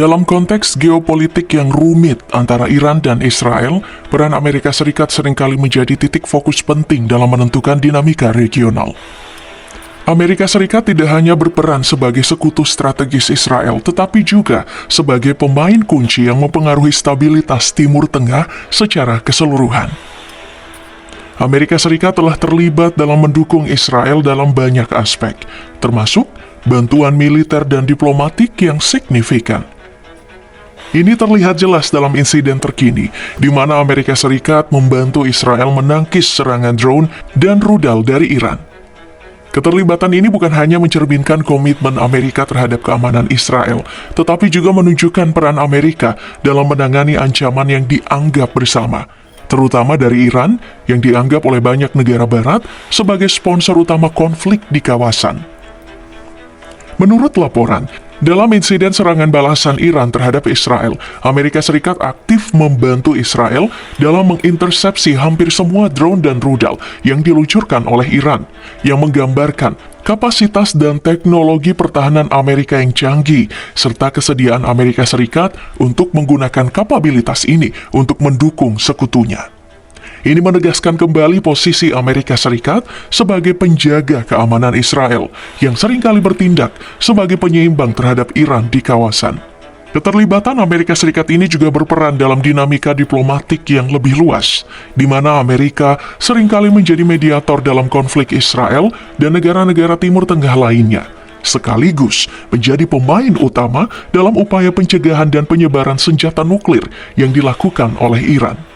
Dalam konteks geopolitik yang rumit antara Iran dan Israel, peran Amerika Serikat seringkali menjadi titik fokus penting dalam menentukan dinamika regional. Amerika Serikat tidak hanya berperan sebagai sekutu strategis Israel, tetapi juga sebagai pemain kunci yang mempengaruhi stabilitas Timur Tengah secara keseluruhan. Amerika Serikat telah terlibat dalam mendukung Israel dalam banyak aspek, termasuk bantuan militer dan diplomatik yang signifikan. Ini terlihat jelas dalam insiden terkini, di mana Amerika Serikat membantu Israel menangkis serangan drone dan rudal dari Iran. Keterlibatan ini bukan hanya mencerminkan komitmen Amerika terhadap keamanan Israel, tetapi juga menunjukkan peran Amerika dalam menangani ancaman yang dianggap bersama, terutama dari Iran yang dianggap oleh banyak negara barat sebagai sponsor utama konflik di kawasan. Menurut laporan, dalam insiden serangan balasan Iran terhadap Israel, Amerika Serikat aktif membantu Israel dalam mengintersepsi hampir semua drone dan rudal yang diluncurkan oleh Iran, yang menggambarkan kapasitas dan teknologi pertahanan Amerika yang canggih, serta kesediaan Amerika Serikat untuk menggunakan kapabilitas ini untuk mendukung sekutunya. Ini menegaskan kembali posisi Amerika Serikat sebagai penjaga keamanan Israel yang seringkali bertindak sebagai penyeimbang terhadap Iran di kawasan. Keterlibatan Amerika Serikat ini juga berperan dalam dinamika diplomatik yang lebih luas, di mana Amerika seringkali menjadi mediator dalam konflik Israel dan negara-negara Timur Tengah lainnya, sekaligus menjadi pemain utama dalam upaya pencegahan dan penyebaran senjata nuklir yang dilakukan oleh Iran.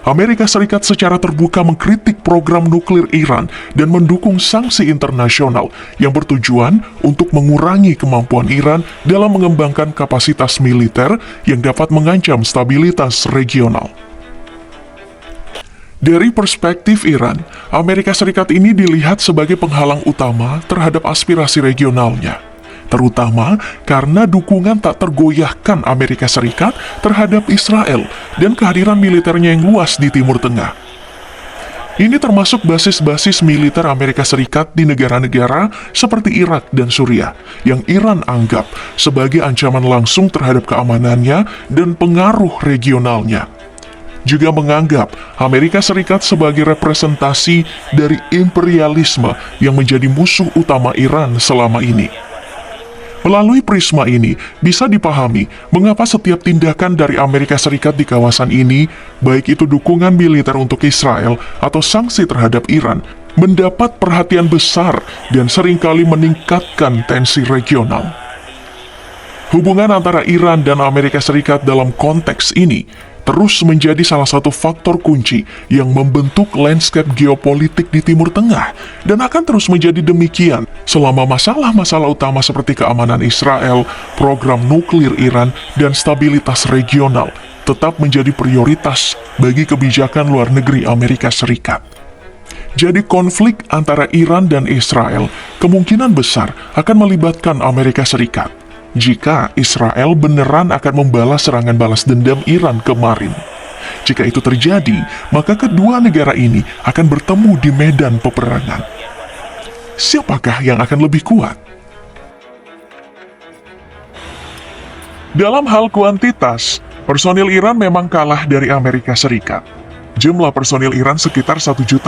Amerika Serikat secara terbuka mengkritik program nuklir Iran dan mendukung sanksi internasional yang bertujuan untuk mengurangi kemampuan Iran dalam mengembangkan kapasitas militer yang dapat mengancam stabilitas regional. Dari perspektif Iran, Amerika Serikat ini dilihat sebagai penghalang utama terhadap aspirasi regionalnya, terutama karena dukungan tak tergoyahkan Amerika Serikat terhadap Israel dan kehadiran militernya yang luas di Timur Tengah. Ini termasuk basis-basis militer Amerika Serikat di negara-negara seperti Irak dan Suriah, yang Iran anggap sebagai ancaman langsung terhadap keamanannya dan pengaruh regionalnya. Juga menganggap Amerika Serikat sebagai representasi dari imperialisme yang menjadi musuh utama Iran selama ini. Melalui prisma ini, bisa dipahami mengapa setiap tindakan dari Amerika Serikat di kawasan ini, baik itu dukungan militer untuk Israel atau sanksi terhadap Iran, mendapat perhatian besar dan seringkali meningkatkan tensi regional. Hubungan antara Iran dan Amerika Serikat dalam konteks ini terus menjadi salah satu faktor kunci yang membentuk landscape geopolitik di Timur Tengah, dan akan terus menjadi demikian selama masalah-masalah utama seperti keamanan Israel, program nuklir Iran, dan stabilitas regional tetap menjadi prioritas bagi kebijakan luar negeri Amerika Serikat. Jadi konflik antara Iran dan Israel kemungkinan besar akan melibatkan Amerika Serikat jika Israel beneran akan membalas serangan balas dendam Iran kemarin. Jika itu terjadi, maka kedua negara ini akan bertemu di medan peperangan. Siapakah yang akan lebih kuat? Dalam hal kuantitas, personil Iran memang kalah dari Amerika Serikat. Jumlah personil Iran sekitar 1.015.000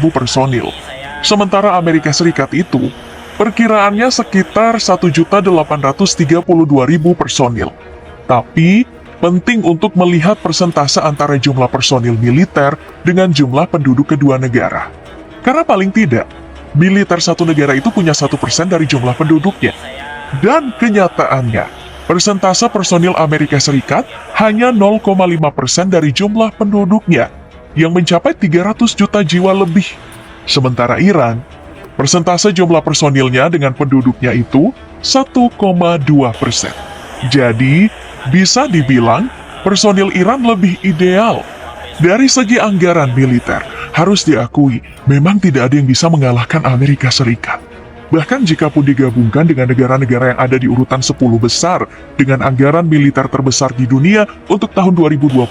personil. Sementara Amerika Serikat itu perkiraannya sekitar 1.832.000 personil. Tapi, penting untuk melihat persentase antara jumlah personil militer dengan jumlah penduduk kedua negara. Karena paling tidak, militer satu negara itu punya 1% dari jumlah penduduknya. Dan kenyataannya, persentase personil Amerika Serikat hanya 0,5% dari jumlah penduduknya, yang mencapai 300 juta jiwa lebih. Sementara Iran, persentase jumlah personilnya dengan penduduknya itu 1,2%. Jadi, bisa dibilang personil Iran lebih ideal. Dari segi anggaran militer, harus diakui memang tidak ada yang bisa mengalahkan Amerika Serikat. Bahkan jika pun digabungkan dengan negara-negara yang ada di urutan 10 besar dengan anggaran militer terbesar di dunia untuk tahun 2022,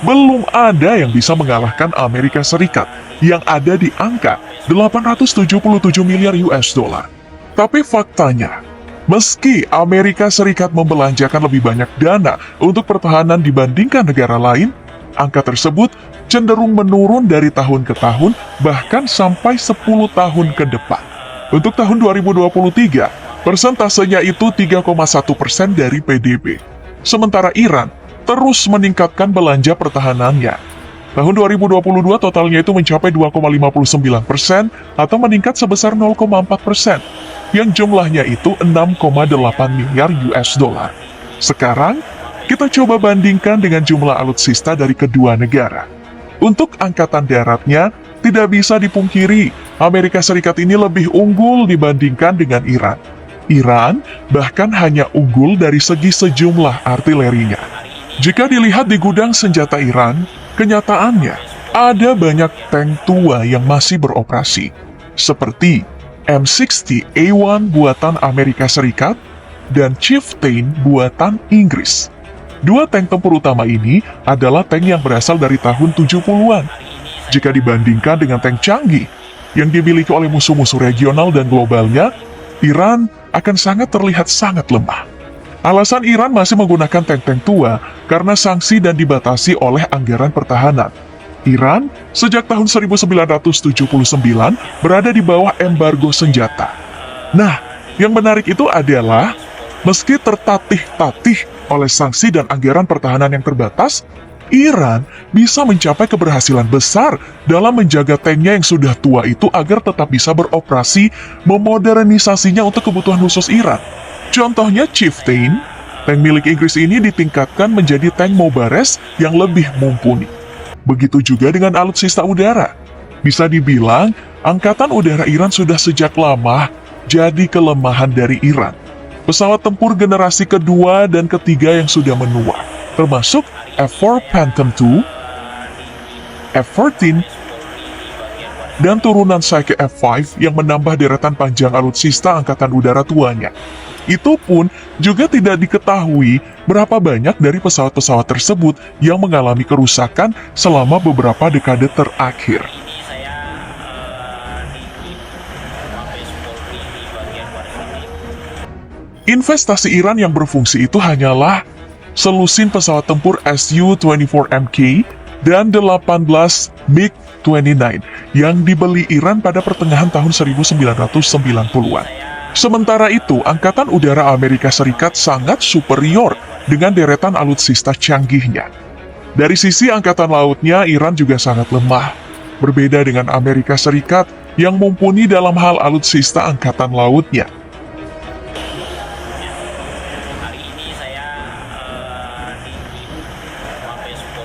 belum ada yang bisa mengalahkan Amerika Serikat yang ada di angka 877 miliar US dollar. Tapi faktanya, Meski Amerika Serikat membelanjakan lebih banyak dana untuk pertahanan dibandingkan negara lain, angka tersebut cenderung menurun dari tahun ke tahun, bahkan sampai 10 tahun ke depan. Untuk tahun 2023, persentasenya itu 3,1% dari PDB. Sementara Iran terus meningkatkan belanja pertahanannya. Tahun 2022 totalnya itu mencapai 2,59% atau meningkat sebesar 0,4%, yang jumlahnya itu 6,8 miliar US dollar. Sekarang, kita coba bandingkan dengan jumlah alutsista dari kedua negara. Untuk angkatan daratnya, tidak bisa dipungkiri, Amerika Serikat ini lebih unggul dibandingkan dengan Iran. Iran bahkan hanya unggul dari segi sejumlah artilerinya. Jika dilihat di gudang senjata Iran, kenyataannya ada banyak tank tua yang masih beroperasi, seperti M60A1 buatan Amerika Serikat dan Chieftain buatan Inggris. Dua tank tempur utama ini adalah tank yang berasal dari tahun 70-an. Jika dibandingkan dengan tank canggih yang dimiliki oleh musuh-musuh regional dan globalnya, Iran akan sangat terlihat sangat lemah. Alasan Iran masih menggunakan tank-tank tua karena sanksi dan dibatasi oleh anggaran pertahanan. Iran sejak tahun 1979 berada di bawah embargo senjata. Nah, yang menarik itu adalah meski tertatih-tatih oleh sanksi dan anggaran pertahanan yang terbatas, Iran bisa mencapai keberhasilan besar dalam menjaga tanknya yang sudah tua itu agar tetap bisa beroperasi, memodernisasinya untuk kebutuhan khusus Iran. Contohnya Chieftain, tank milik Inggris ini ditingkatkan menjadi tank Mobares yang lebih mumpuni. Begitu juga dengan alutsista udara. Bisa dibilang, Angkatan Udara Iran sudah sejak lama jadi kelemahan dari Iran. Pesawat tempur generasi kedua dan ketiga yang sudah menua, termasuk F-4 Phantom II, F-14, dan turunan Psyche F-5 yang menambah deretan panjang alutsista Angkatan Udara tuanya. Itu pun juga tidak diketahui berapa banyak dari pesawat-pesawat tersebut yang mengalami kerusakan selama beberapa dekade terakhir. Investasi Iran yang berfungsi itu hanyalah selusin pesawat tempur Su-24MK dan 18 MiG-29 yang dibeli Iran pada pertengahan tahun 1990-an. Sementara itu, Angkatan Udara Amerika Serikat sangat superior dengan deretan alutsista canggihnya. Dari sisi Angkatan Lautnya, Iran juga sangat lemah. Berbeda dengan Amerika Serikat yang mumpuni dalam hal alutsista Angkatan Lautnya.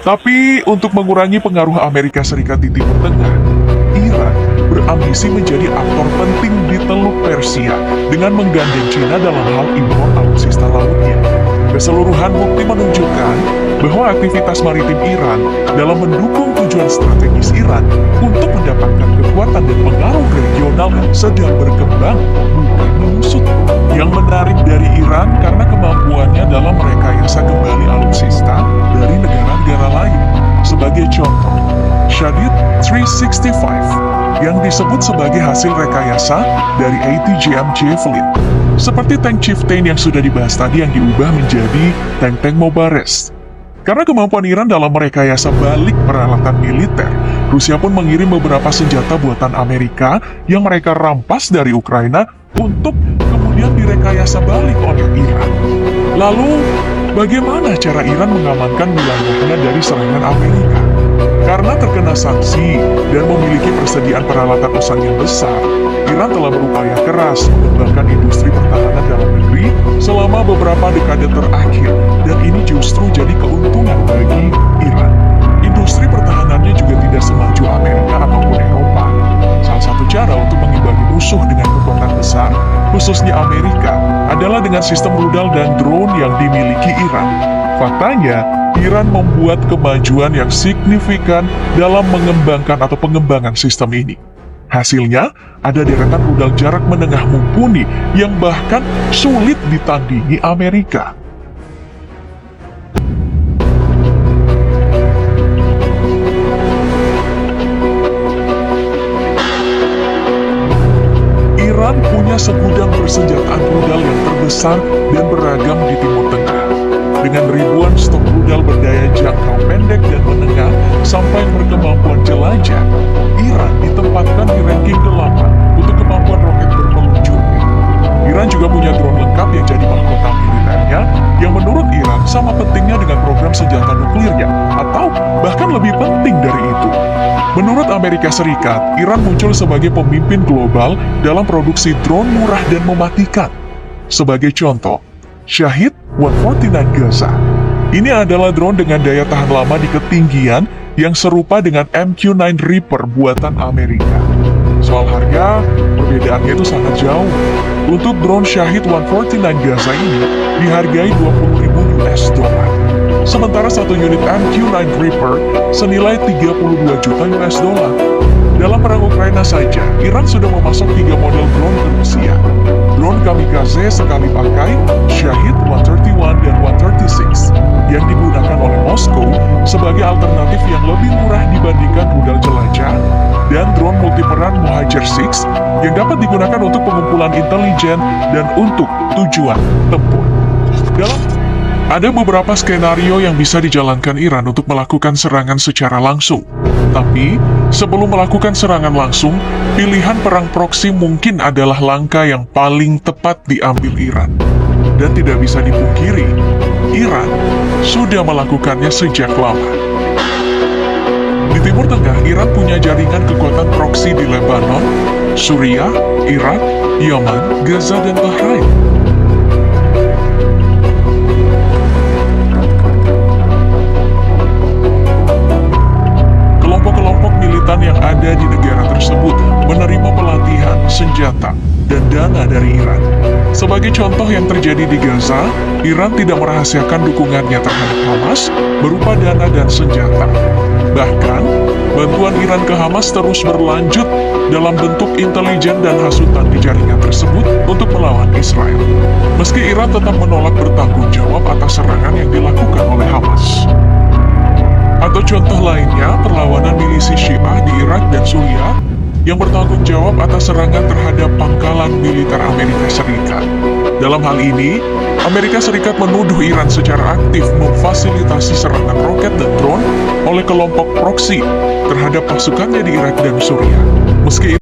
Tapi, untuk mengurangi pengaruh Amerika Serikat di Timur Tengah, Iran berambisi menjadi aktor penting di Teluk Persia dengan menggandeng China dalam hal impor alutsista lautnya. Keseluruhan bukti menunjukkan bahwa aktivitas maritim Iran dalam mendukung tujuan strategis Iran untuk mendapatkan kekuatan dan pengaruh regional yang sedang berkembang, bukan menyusut. Yang menarik dari Iran karena kemampuannya dalam merekayasa kembali alutsista dari negara-negara lain. Sebagai contoh, Shahid 365 yang disebut sebagai hasil rekayasa dari ATGM Javelin. Seperti tank Chieftain yang sudah dibahas tadi yang diubah menjadi tank-tank Mobares. Karena kemampuan Iran dalam merekayasa balik peralatan militer, Rusia pun mengirim beberapa senjata buatan Amerika yang mereka rampas dari Ukraina untuk kemudian direkayasa balik oleh Iran. Lalu, bagaimana cara Iran mengamankan wilayahnya dari serangan Amerika? Karena terkena sanksi dan memiliki persediaan peralatan usaha yang besar, Iran telah berupaya keras mengembangkan industri pertahanan dalam negeri selama beberapa dekade terakhir, dan ini justru jadi keuntungan bagi Iran. Industri pertahanannya juga tidak semaju Amerika ataupun Eropa. Salah satu cara untuk mengimbangi musuh dengan kekuatan besar, khususnya Amerika, adalah dengan sistem rudal dan drone yang dimiliki Iran. Faktanya, Iran membuat kemajuan yang signifikan dalam mengembangkan atau pengembangan sistem ini. Hasilnya, ada deretan rudal jarak menengah mumpuni yang bahkan sulit ditandingi Amerika. Iran punya segudang persenjataan rudal yang terbesar besar dan beragam di Timur Tengah. Dengan ribuan stok rudal berdaya jangkau pendek dan menengah sampai berkemampuan jelajah, Iran ditempatkan di ranking ke-8 untuk kemampuan roket berpeluncurnya. Iran juga punya drone lengkap yang jadi mahkota militernya, yang menurut Iran sama pentingnya dengan program senjata nuklirnya, atau bahkan lebih penting dari itu. Menurut Amerika Serikat, Iran muncul sebagai pemimpin global dalam produksi drone murah dan mematikan. Sebagai contoh, Shahid 149 Gaza. Ini adalah drone dengan daya tahan lama di ketinggian yang serupa dengan MQ-9 Reaper buatan Amerika. Soal harga, perbedaannya itu sangat jauh. Untuk drone Shahid 149 Gaza ini dihargai 20.000 US dollar. Sementara satu unit MQ-9 Reaper senilai 32 juta US dollar. Dalam perang Ukraina saja, Iran sudah memasok 3 model drone ke Rusia. Drone kamikaze sekali pakai, Shahid 131 dan 136, yang digunakan oleh Moskow sebagai alternatif yang lebih murah dibandingkan rudal jelajah, dan drone multiperan Mohajer 6 yang dapat digunakan untuk pengumpulan intelijen dan untuk tujuan tempur. Ada beberapa skenario yang bisa dijalankan Iran untuk melakukan serangan secara langsung. Tapi, sebelum melakukan serangan langsung, pilihan perang proksi mungkin adalah langkah yang paling tepat diambil Iran. Dan tidak bisa dipungkiri, Iran sudah melakukannya sejak lama. Di Timur Tengah, Iran punya jaringan kekuatan proksi di Lebanon, Suriah, Irak, Yaman, Gaza, dan Bahrain. Yang ada di negara tersebut menerima pelatihan, senjata, dan dana dari Iran. Sebagai contoh yang terjadi di Gaza, Iran tidak merahasiakan dukungannya terhadap Hamas berupa dana dan senjata. Bahkan, bantuan Iran ke Hamas terus berlanjut dalam bentuk intelijen dan hasutan di jaringan tersebut untuk melawan Israel. Meski Iran tetap menolak bertanggung jawab atas serangan yang dilakukan oleh Hamas. Atau contoh lainnya, perlawanan milisi Syiah di Irak dan Suriah yang bertanggung jawab atas serangan terhadap pangkalan militer Amerika Serikat. Dalam hal ini, Amerika Serikat menuduh Iran secara aktif memfasilitasi serangan roket dan drone oleh kelompok proksi terhadap pasukannya di Irak dan Suriah. Meski